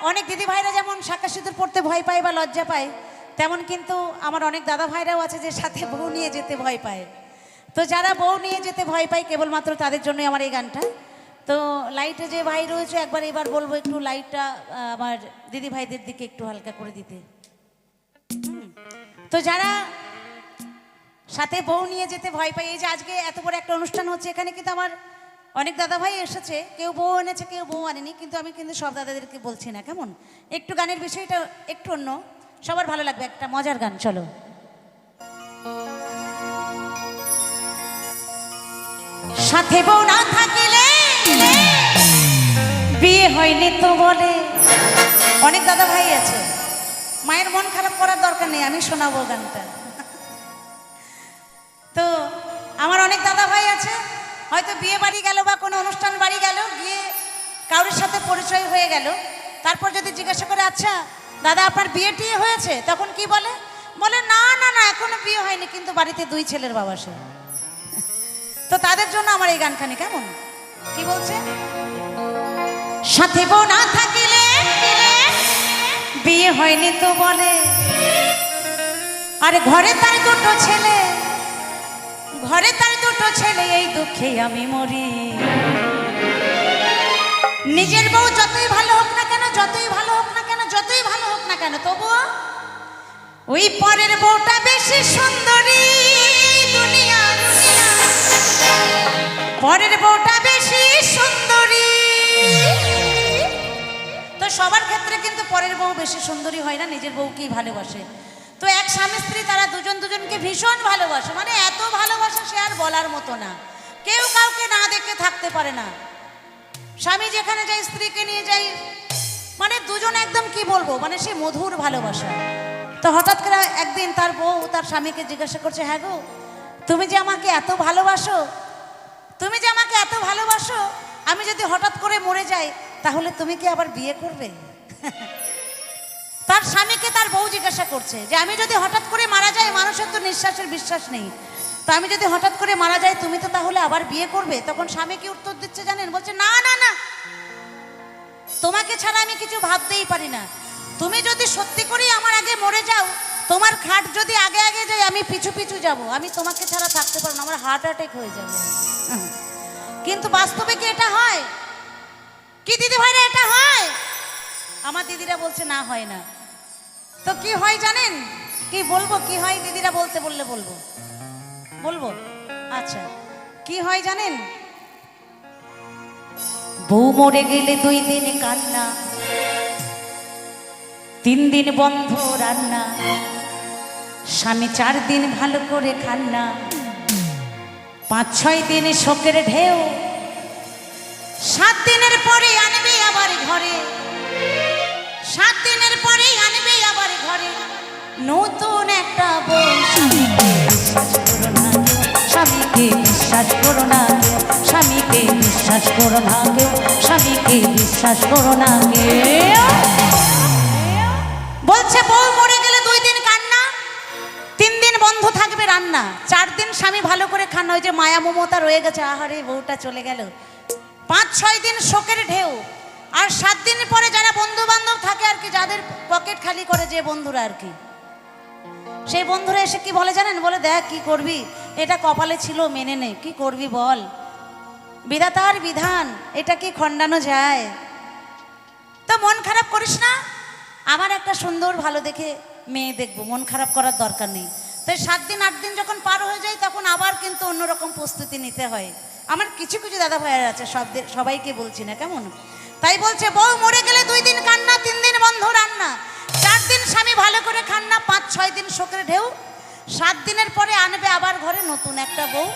অনেক দিদি ভাইরা যেমন শাঁখা সিঁদুর পড়তে ভয় পায় বা লজ্জা পায়, তেমন কিন্তু আমার অনেক দাদা ভাইরাও আছে যে সাথে বউ নিয়ে যেতে ভয় পায়। তো যারা বউ নিয়ে যেতে ভয় পায় কেবলমাত্র তাদের জন্যই আমার এই গানটা। তো লাইটে যে ভাই রয়েছে একবার এবার বলবো একটু লাইটটা আমার দিদি ভাইদের দিকে একটু হালকা করে দিতে। তো যারা সাথে বউ নিয়ে যেতে ভয় পায়, এই যে আজকে এত বড় একটা অনুষ্ঠান হচ্ছে, এখানে কিন্তু আমার অনেক দাদা ভাই এসেছে, কেউ বউ এনেছে কেউ বউ আনেনি, কিন্তু আমি কিন্তু সব দাদাদেরকে বলছি না, কেমন একটু গানের বিষয়টা একটু অন্য, সবার ভালো লাগবে, একটা মজার গান। চলো। সাথে বউ না থাকিলে বিয়ে হয়নি তো বলে। অনেক দাদা ভাই আছে, মায়ের মন খারাপ করার দরকার নেই, আমি শোনাবো গানটা। তো আমার অনেক দাদা ভাই আছে, হয়তো বিয়ে বাড়ি গেল বা কোনো অনুষ্ঠান বাড়ি গেল, গিয়ে কারোর সাথে পরিচয় হয়ে গেল, তারপর যদি জিজ্ঞাসা করে আচ্ছা দাদা আপনার বিয়ে টিয়ে হয়েছে, তখন কি বলে? বলে না না না এখনো বিয়ে হয়নি, কিন্তু বাড়িতে 2 ছেলের বাবা সে। তো তাদের জন্য আমার এই গানখানি, কেমন কি বলছে? সাথে বউ না থাকিলে বিয়ে হয়নি তো বলে, আরে ঘরে তার 2 ছেলে, ঘরে তার 2 ছেলে, এই দুঃখে আমি মরি। নিজের বউ যতই ভালো হোক না কেন, যতই ভালো হোক না কেন, যতই ভালো হোক না কেন, তবুও ওই পরের বউটা বেশি সুন্দরী। দুনিয়া পরের বউটা বেশি সুন্দরী। তো সবার ক্ষেত্রে কিন্তু পরের বউ বেশি সুন্দরী হয় না, নিজের বউকেই ভালোবাসে। তো এক স্বামী স্ত্রী তারা দুজনকে ভীষণ ভালোবাসে, মানে এত ভালোবাসে সে আর বলার মতো না, কেউ কাউকে না দেখে থাকতে পারে না। স্বামী যেখানে যায় স্ত্রীকে নিয়ে যায়, মানে দুজন একদম কি বলবো, মানে সে মধুর ভালোবাসা। তো হঠাৎ করে একদিন তার বউ তার স্বামীকে জিজ্ঞাসা করছে, হ্যাঁ গো তুমি যে আমাকে এত ভালোবাসো, তুমি যে আমাকে এত ভালোবাসো, আমি যদি হঠাৎ করে মরে যাই তাহলে তুমি কি আবার বিয়ে করবে? তার স্বামীকে তার বউ জিজ্ঞাসা করছে যে আমি যদি হঠাৎ করে মারা যাই, মানুষের তো নিঃশ্বাসের বিশ্বাস নেই, তো আমি যদি হঠাৎ করে মারা যাই তুমি তো তাহলে আবার বিয়ে করবে? তখন স্বামী কি উত্তর দিচ্ছে জানেন? বলছে না না না, তোমাকে ছাড়া আমি কিছু ভাবতেই পারি না। তুমি যদি সত্যি করেই আমার আগে মরে যাও, তোমার খাট যদি আগে আগে যাই, আমি পিছু পিছু যাব, আমি তোমাকে ছাড়া থাকতে পারবো না, আমার হার্ট অ্যাটাক হয়ে যাবে। কিন্তু বাস্তবে কি এটা হয়? কি দিদি ভাইরা এটা হয়? আমার দিদিরা বলছে না হয় না। তো কি হয় জানেন? কি বলবো কি হয়, দিদিরা বলতে বললে বলবো, বলবো আচ্ছা কি হয় জানেন? বউ মরে গেলে 2 দিন কান্না, 3 দিন বন্ধ রান্না, স্বামী 4 দিন ভালো করে খান্না, 5-6 দিন শোকের ঢেউ, 7 দিনের পরে আনবে আবার ঘরে, 7 দিনের পরে আনবে আবার ঘরে নতুন একটা বউ। স্বামীকে বিশ্বাস করো না কেউ, স্বামীকে বিশ্বাস করো না কেউ, স্বামীকে বিশ্বাস করো না কেউ। বলছে বউ মরে গেলে 2 দিন কান্না, 3 দিন বন্ধ থাকবে রান্না, 4 দিন স্বামী ভালো করে খান্না, ওই যে মায়া মমতা রয়ে গেছে, আহারে বউটা চলে গেল, 5-6 দিন শোকের ঢেউ, আর 7 দিন পরে যারা বন্ধু বান্ধব থাকে আর কি, যাদের পকেট খালি করে যে বন্ধুরা আর কি, সেই বন্ধুরা এসে কি বলে জানেন? বলে দেখ কি করবি, এটা কপালে ছিল মেনে নে, কি করবি বল, বিধাতার বিধান, এটা কি খণ্ডানো যায়? তো মন খারাপ করিস না, আমার একটা সুন্দর ভালো দেখে মেয়ে দেখবো, মন খারাপ করার দরকার নেই। তাই 7 দিন 8 দিন যখন পার হয়ে যায় তখন আবার কিন্তু অন্যরকম প্রস্তুতি নিতে হয়। আমার কিছু কিছু দাদা ভাইয়ের আছে, সবাইকে বলছি না, কেমন? তাই বলছে বউ মরে গেলে 2 দিন কান্না, 3 দিন বন্ধ রান্না, 4 দিন স্বামী ভালো করে খান্না, 5-6 দিন শোকের ঢেউ, 7 দিনের পরে আনবে আবার ঘরে নতুন একটা বউ।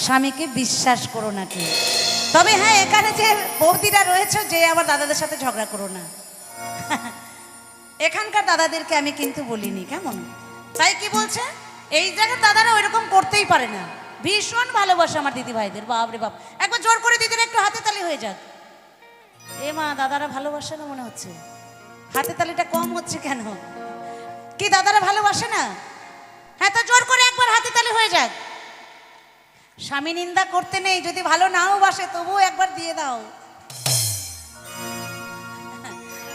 স্বামীকে বিশ্বাস করো না কেউ। তবে হ্যাঁ, এখানে যে বৌদিরা রয়েছে, যে আবার দাদাদের সাথে ঝগড়া করো না, এখানকার দাদাদেরকে আমি কিন্তু বলিনি, কেমন? তাই কি বলছে, এই জায়গার দাদারা ওইরকম করতেই পারে না, ভীষণ ভালোবাসে আমার দিদি ভাইদের, বাপ রে বাপ। একবার জোর করে দিদিরা একটু হাতে তালি হয়ে যাক। এ মা, দাদারা ভালোবাসে না মনে হচ্ছে, হাতে তালিটা কম হচ্ছে কেন? কি দাদারা ভালোবাসে না? হ্যাঁ, তো জোর করে একবার হাতে তালি হয়ে যাক। স্বামী নিন্দা করতে নেই, যদি ভালো নাও বাসে তবুও একবার দিয়ে দাও।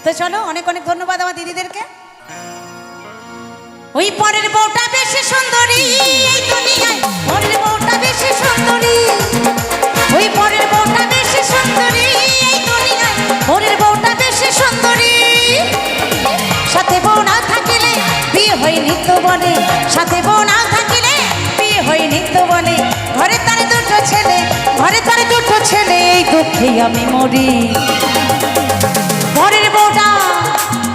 তো চলো, অনেক অনেক ধন্যবাদ আমার দিদিদেরকে। ওই পরের বউটা বেশি সুন্দরী এই দুনিয়ায়, পরের বউটা বেশি সুন্দরী, ওই পরের বউটা বেশি সুন্দরী এই দুনিয়ায়, পরের বউটা বেশি সুন্দরী। সাথে বউ না থাকিলে বিয়ে হয় নিত্য বলে, সাথে বউ না থাকিলে বিয়ে হয় নিত্য বলে। ঘরে তার দুটো ছেলে, ঘরে তার দুটো ছেলে, এই দুঃখে আমি মরি। পরের বউটা,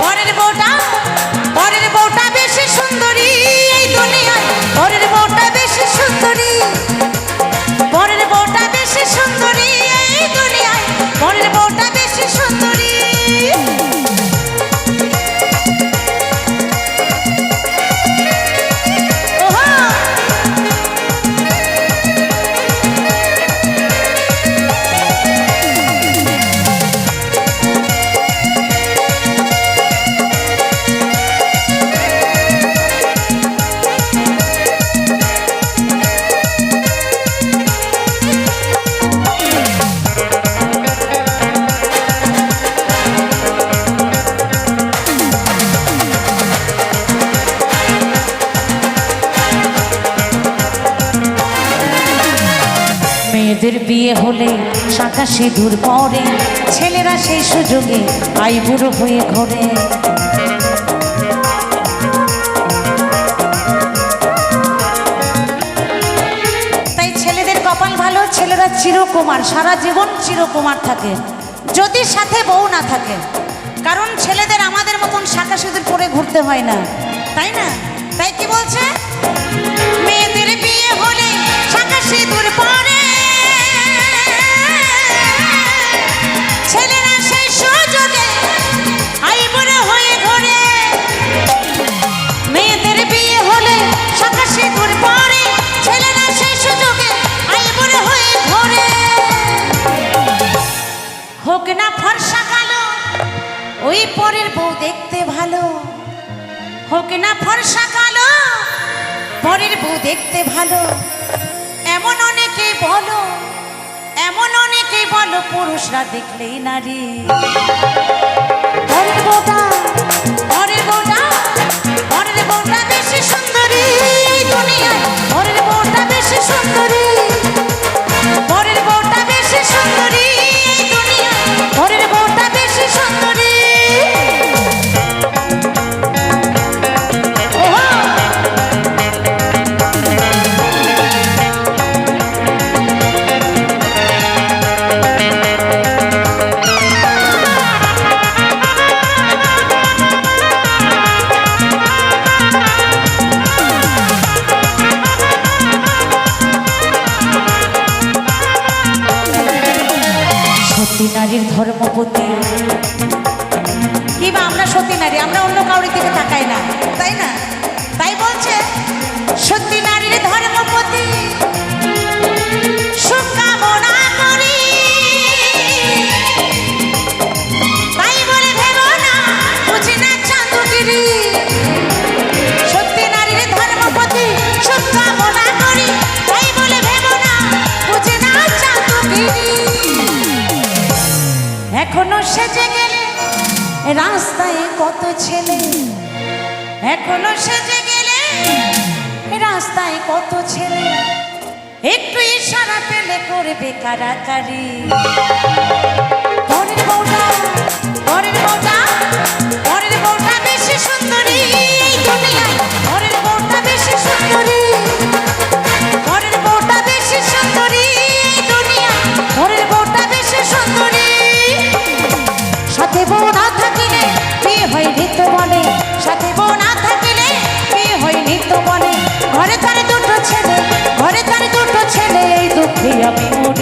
পরের বউটা, পরের বউটা বেশি সুন্দরী এই দুনিয়ায়, পরের বউটা বেশি সুন্দরী, পরের বউটা বেশি সুন্দরী এই দুনিয়ায়, পরের বউটা বেশি সুন্দরী। মেয়েদের বিয়ে হলে শাঁখা সিঁদুর পরে, ছেলেরা সেই সুযোগে আইবুড়ো হয়ে ঘরে। তাই ছেলেদের কপাল ভালো, ছেলেরা চিরকুমার, সারা জীবন চিরকুমার থাকে যদি সাথে বউ না থাকে। কারণ ছেলেদের আমাদের মতন শাঁখা সিঁদুর পরে ঘুরতে হয় না, তাই না? তাই কি বলছে, মেয়েদের বিয়ে হলে শাঁখা সিঁদুর পরে, ছেলেরা সেই সুযোগে আইবুড়ো হয়ে ঘরে। মেয়েদের বিয়ে হলে শাঁখা সিঁদুর পরে, ছেলেরা সেই সুযোগে আইবুড়ো হয়ে ঘরে। হোক না ফর্সা কালো, ওই পরের বউ দেখতে ভালো, হোক না ফর্সা কালো, পরের বউ দেখতে ভালো। এমন অনেকেই বলো, এমন অনেকেই বলো, পুরুষরা দেখলেই নারী। পরের বউটা, পরের বউটা, পরের বউটা বেশি সুন্দরী এই দুনিয়ায়, পরের বউটা বেশি সুন্দরী, পরের বউটা বেশি সুন্দরী এই দুনিয়ায়, পরের বউটা বেশি সুন্দরী। সতী নারীর ধর্মপতি, কিংবা আমরা সতী নারী, আমরা অন্য কাউরি দিকে তাকাই না, তাই না? তাই বলছে সতী নারীর ধর্মপতি, সুখ কামনা করি, তাই বলে ভেবো না বুঝি না চাঁদগিরি। সতী নারীর ধর্মপতি, সুখ কামনা করি, তাই বলে ভেবো না বুঝি না চাঁদগিরি। এখনো সেজে গেলে রাস্তায় কত ছেলে, এখনো সেজে গেলে রাস্তায় কত ছেলে, একটু ইশারা পেলে করবে কারাকারি। পরের বউটা, পরের বউটা, পরের বউটা বেশি সুন্দরী এই দুনিয়ায়, পরের বউটা বেশি সুন্দরী, পরের বউটা বেশি সুন্দরী এই দুনিয়ায়, পরের বউটা বেশি সুন্দরী। সাথে বউ না থাকিলে বিয়ে হয় নিত্য বলে, সাথে বউ না থাকিলে বিয়ে হয় নিত্য বলে। ঘরে তার দুটো ছেলে, ঘরে তার দুটো ছেলে, এই দুঃখে আমি মরি।